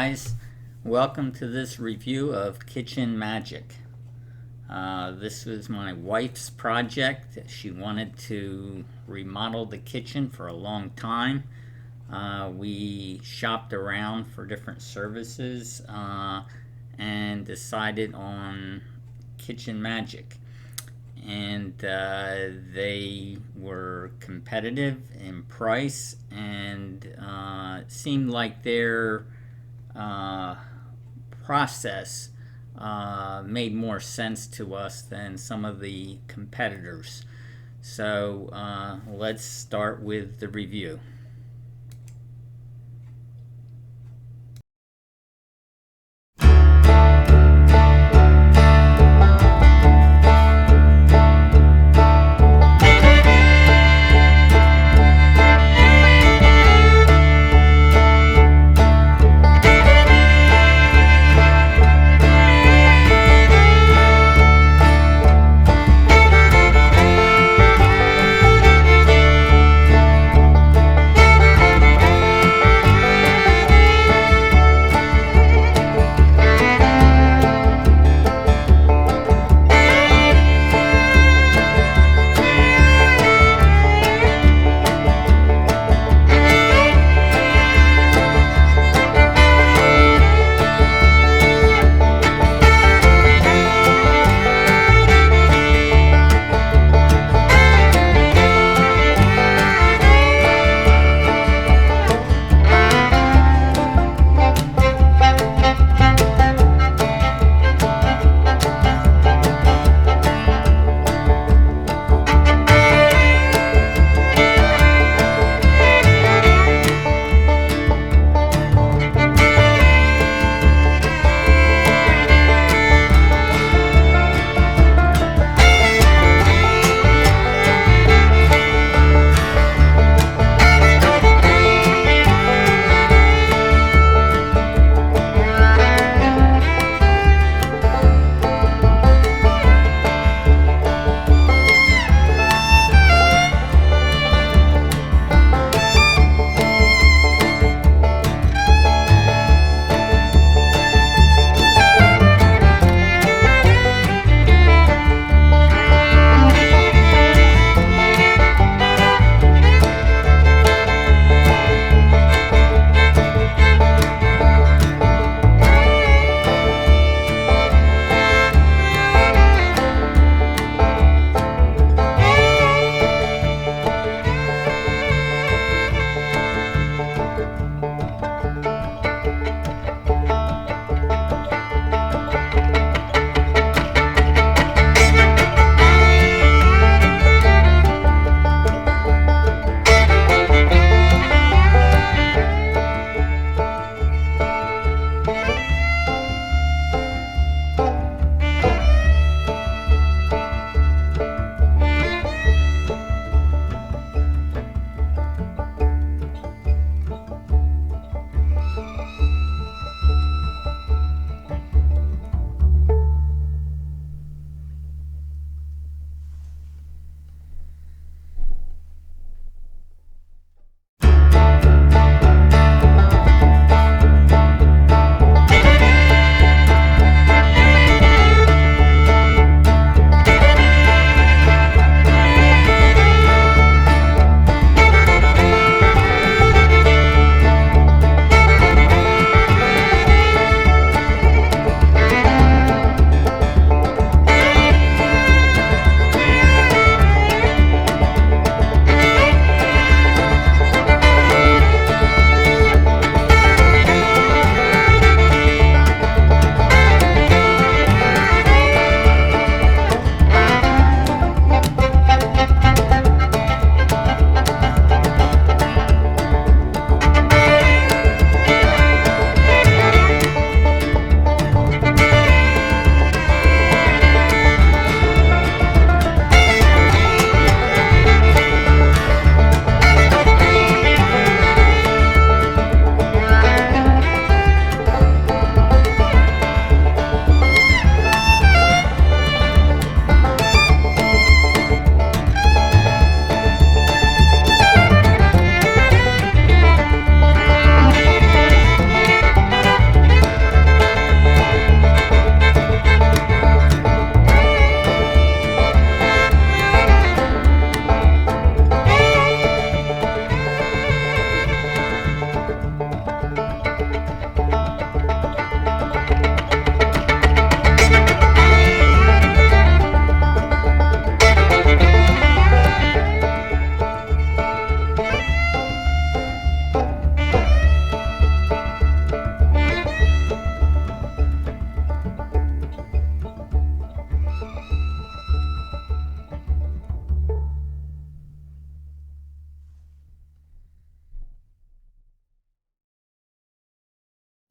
guys, welcome to this review of Kitchen Magic. This was my wife's project. She wanted to remodel the kitchen for a long time. We shopped around for different services and decided on Kitchen Magic. And they were competitive in price, and it seemed like their process made more sense to us than some of the competitors. So let's start with the review.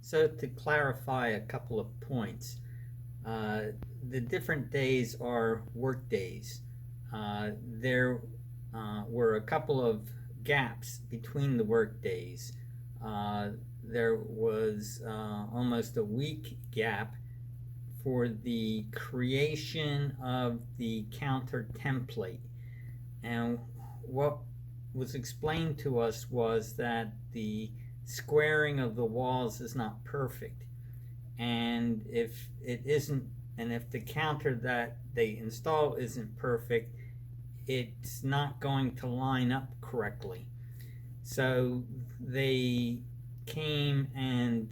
So to clarify a couple of points, uh, the different days are work days. There were a couple of gaps between the work days. Uh, there was almost a week gap for the creation of the counter template. And what was explained to us was that the squaring of the walls is not perfect. And if it isn't, and if the counter that they install isn't perfect, it's not going to line up correctly. So they came and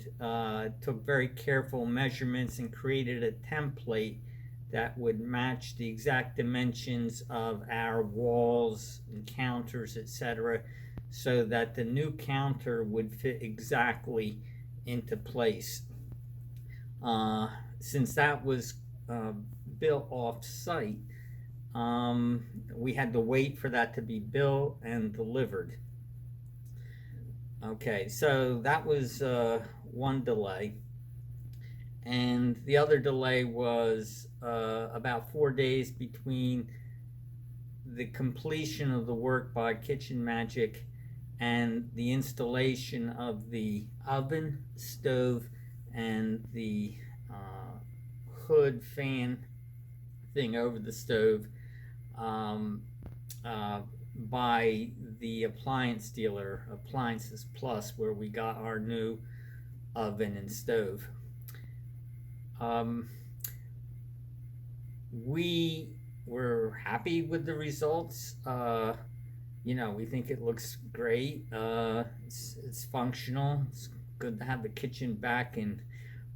took very careful measurements and created a template that would match the exact dimensions of our walls and counters, etc., so that the new counter would fit exactly into place. Since that was uh, built off site, we had to wait for that to be built and delivered. Okay, so that was one delay. And the other delay was about 4 days between the completion of the work by Kitchen Magic and the installation of the oven, stove, and the hood fan thing over the stove um, uh, by the appliance dealer, Appliances Plus, where we got our new oven and stove. Um, we were happy with the results. We think it looks great. It's functional. It's good to have the kitchen back and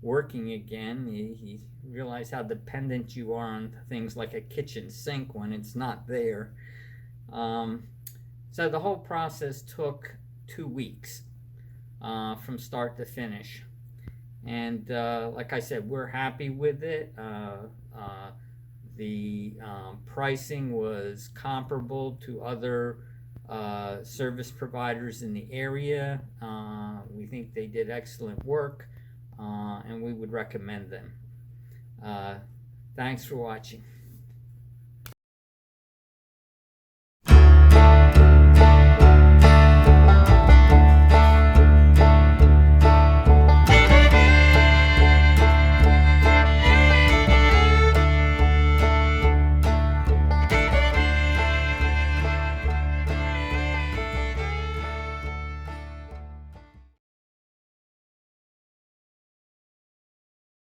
working again. You realize how dependent you are on things like a kitchen sink when it's not there. Um, so the whole process took 2 weeks from start to finish. And like I said, we're happy with it. The pricing was comparable to other service providers in the area. We think they did excellent work, and we would recommend them. Uh, Thanks for watching.